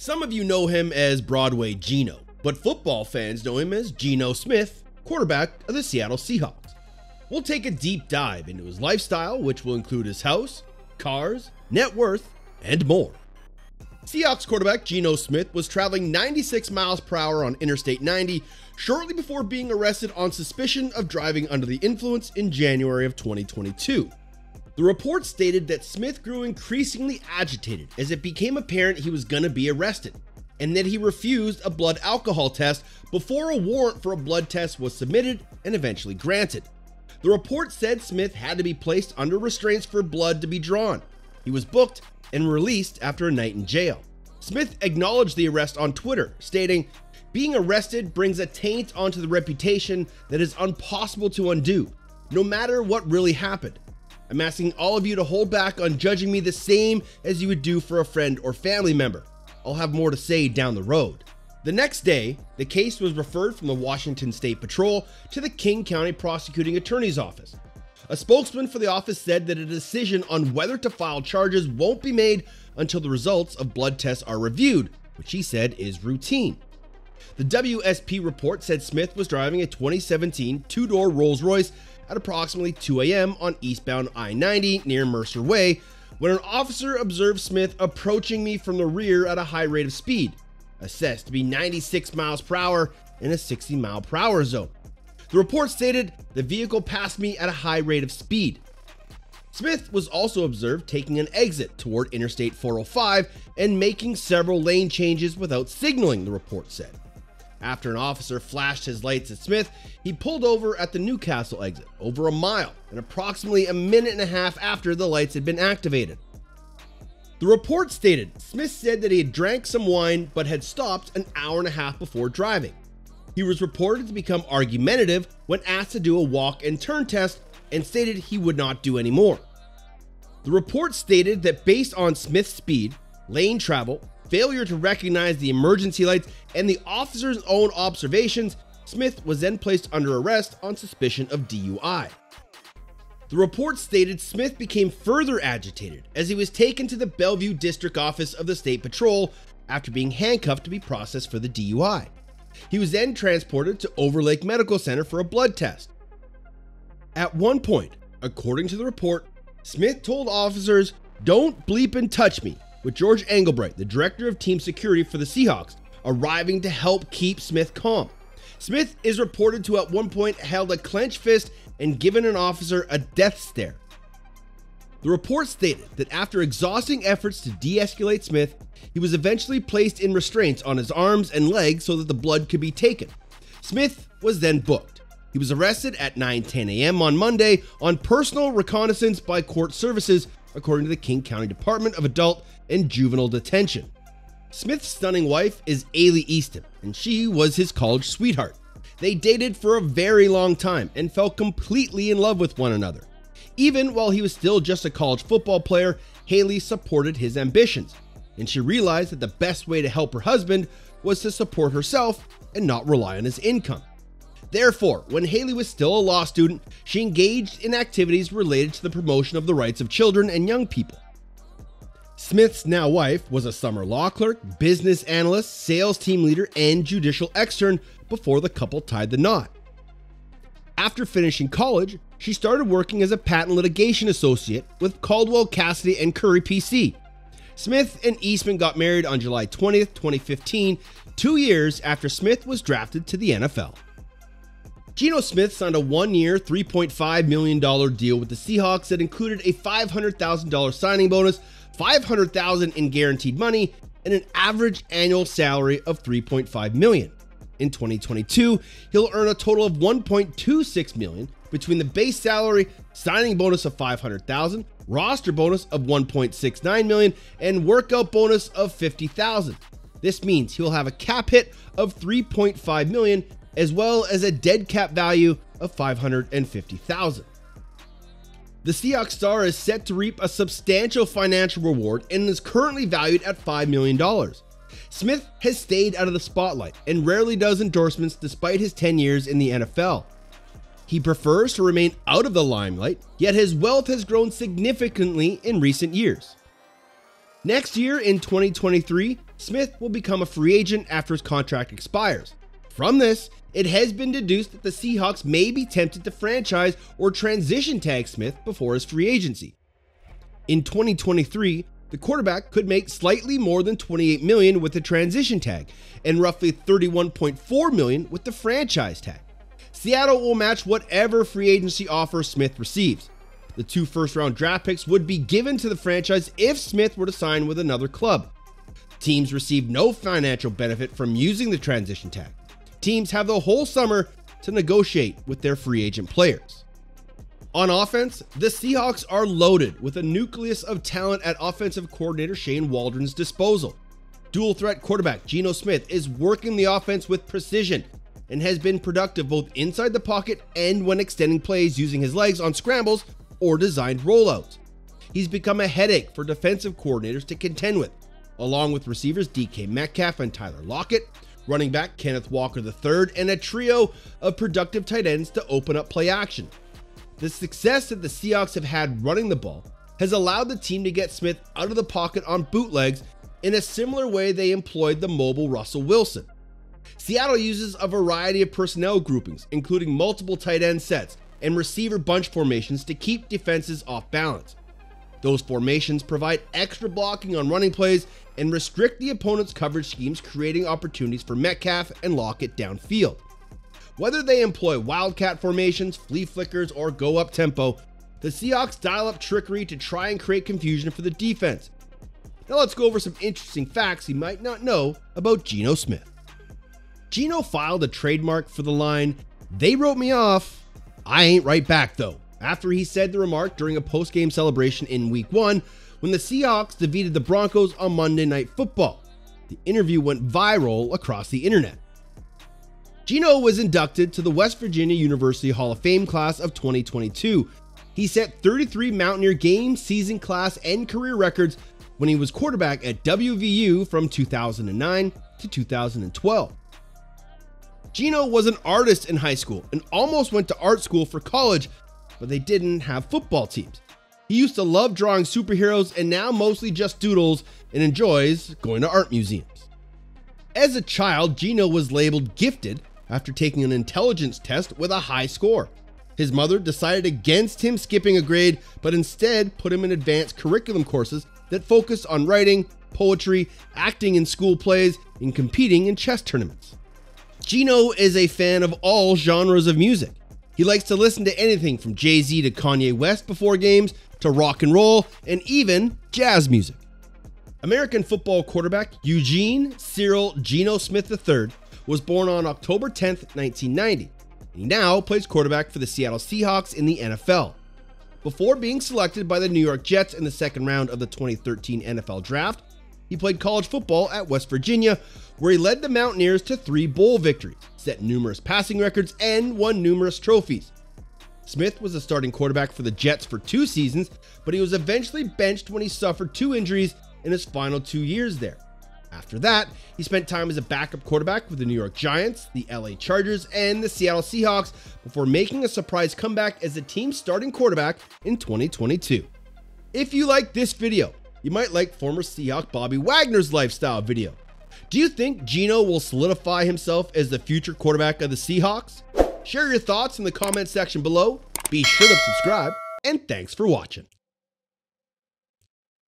Some of you know him as Broadway Geno, but football fans know him as Geno Smith, quarterback of the Seattle Seahawks. We'll take a deep dive into his lifestyle, which will include his house, cars, net worth, and more. Seahawks quarterback Geno Smith was traveling 96 miles per hour on Interstate 90 shortly before being arrested on suspicion of driving under the influence in January of 2022. The report stated that Smith grew increasingly agitated as it became apparent he was going to be arrested, and that he refused a blood alcohol test before a warrant for a blood test was submitted and eventually granted. The report said Smith had to be placed under restraints for blood to be drawn. He was booked and released after a night in jail. Smith acknowledged the arrest on Twitter, stating, "Being arrested brings a taint onto the reputation that is impossible to undo, no matter what really happened. I'm asking all of you to hold back on judging me the same as you would do for a friend or family member. I'll have more to say down the road." The next day, the case was referred from the Washington State Patrol to the King County Prosecuting Attorney's Office. A spokesman for the office said that a decision on whether to file charges won't be made until the results of blood tests are reviewed, which he said is routine. The WSP report said Smith was driving a 2017 two-door Rolls-Royce at approximately 2 a.m. on eastbound I-90 near Mercer Way when an officer observed Smith approaching me from the rear at a high rate of speed, assessed to be 96 miles per hour in a 60 mile per hour zone. The report stated the vehicle passed me at a high rate of speed. Smith was also observed taking an exit toward Interstate 405 and making several lane changes without signaling, the report said. After an officer flashed his lights at Smith, he pulled over at the Newcastle exit, over a mile, and approximately a minute and a half after the lights had been activated. The report stated Smith said that he had drank some wine but had stopped an hour and a half before driving. He was reported to become argumentative when asked to do a walk and turn test and stated he would not do any more. The report stated that based on Smith's speed, lane travel, failure to recognize the emergency lights, and the officer's own observations, Smith was then placed under arrest on suspicion of DUI. The report stated Smith became further agitated as he was taken to the Bellevue District Office of the State Patrol after being handcuffed to be processed for the DUI. He was then transported to Overlake Medical Center for a blood test. At one point, according to the report, Smith told officers, "Don't bleep and touch me," with George Engelbright, the director of team security for the Seahawks, arriving to help keep Smith calm. Smith is reported to at one point held a clenched fist and given an officer a death stare. The report stated that after exhausting efforts to de-escalate Smith, he was eventually placed in restraints on his arms and legs so that the blood could be taken. Smith was then booked. He was arrested at 9:10 a.m. on Monday on personal reconnaissance by court services, according to the King County Department of Adult and Juvenile Detention. Smith's stunning wife is Ailey Easton, and she was his college sweetheart. They dated for a very long time and fell completely in love with one another. Even while he was still just a college football player, Haley supported his ambitions, and she realized that the best way to help her husband was to support herself and not rely on his income. Therefore, when Haley was still a law student, she engaged in activities related to the promotion of the rights of children and young people. Smith's now wife was a summer law clerk, business analyst, sales team leader, and judicial extern before the couple tied the knot. After finishing college, she started working as a patent litigation associate with Caldwell, Cassidy & Curry PC. Smith and Eastman got married on July 20th, 2015, 2 years after Smith was drafted to the NFL. Geno Smith signed a one-year, $3.5 million deal with the Seahawks that included a $500,000 signing bonus, $500,000 in guaranteed money, and an average annual salary of $3.5 million. In 2022, he'll earn a total of $1.26 million between the base salary, signing bonus of $500,000, roster bonus of $1.69 million, and workout bonus of $50,000. This means he'll have a cap hit of $3.5 million, as well as a dead cap value of $550,000. The Seahawks star is set to reap a substantial financial reward and is currently valued at $5 million. Smith has stayed out of the spotlight and rarely does endorsements despite his 10 years in the NFL. He prefers to remain out of the limelight, yet his wealth has grown significantly in recent years. Next year in 2023, Smith will become a free agent after his contract expires. From this, it has been deduced that the Seahawks may be tempted to franchise or transition tag Smith before his free agency. In 2023, the quarterback could make slightly more than $28 million with the transition tag and roughly $31.4 million with the franchise tag. Seattle will match whatever free agency offer Smith receives. The 2 first-round draft picks would be given to the franchise if Smith were to sign with another club. Teams receive no financial benefit from using the transition tag. Teams have the whole summer to negotiate with their free agent players. On offense, the Seahawks are loaded with a nucleus of talent at offensive coordinator Shane Waldron's disposal. Dual threat quarterback Geno Smith is working the offense with precision and has been productive both inside the pocket and when extending plays using his legs on scrambles or designed rollouts. He's become a headache for defensive coordinators to contend with, along with receivers DK Metcalf and Tyler Lockett, running back Kenneth Walker III, and a trio of productive tight ends to open up play action. The success that the Seahawks have had running the ball has allowed the team to get Smith out of the pocket on bootlegs in a similar way they employed the mobile Russell Wilson. Seattle uses a variety of personnel groupings, including multiple tight end sets and receiver bunch formations to keep defenses off balance. Those formations provide extra blocking on running plays and restrict the opponent's coverage schemes, creating opportunities for Metcalf and Lockett downfield. Whether they employ wildcat formations, flea flickers, or go up tempo, the Seahawks dial up trickery to try and create confusion for the defense. Now let's go over some interesting facts you might not know about Geno Smith. Geno filed a trademark for the line, "They wrote me off, I ain't right back though," after he said the remark during a post-game celebration in Week 1 when the Seahawks defeated the Broncos on Monday Night Football. The interview went viral across the internet. Geno was inducted to the West Virginia University Hall of Fame class of 2022. He set 33 Mountaineer game, season, class, and career records when he was quarterback at WVU from 2009 to 2012. Geno was an artist in high school and almost went to art school for college, but they didn't have football teams. He used to love drawing superheroes and now mostly just doodles and enjoys going to art museums. As a child, Geno was labeled gifted after taking an intelligence test with a high score. His mother decided against him skipping a grade, but instead put him in advanced curriculum courses that focused on writing, poetry, acting in school plays, and competing in chess tournaments. Geno is a fan of all genres of music. He likes to listen to anything from Jay-Z to Kanye West before games, to rock and roll, and even jazz music. American football quarterback Eugene Cyril Geno Smith III was born on October 10, 1990. He now plays quarterback for the Seattle Seahawks in the NFL. Before being selected by the New York Jets in the second round of the 2013 NFL Draft, he played college football at West Virginia, where he led the Mountaineers to 3 bowl victories, set numerous passing records, and won numerous trophies. Smith was a starting quarterback for the Jets for 2 seasons, but he was eventually benched when he suffered 2 injuries in his final 2 years there. After that, he spent time as a backup quarterback with the New York Giants, the LA Chargers, and the Seattle Seahawks before making a surprise comeback as the team's starting quarterback in 2022. If you like this video, you might like former Seahawk Bobby Wagner's lifestyle video. Do you think Geno will solidify himself as the future quarterback of the Seahawks? Share your thoughts in the comment section below, be sure to subscribe, and thanks for watching.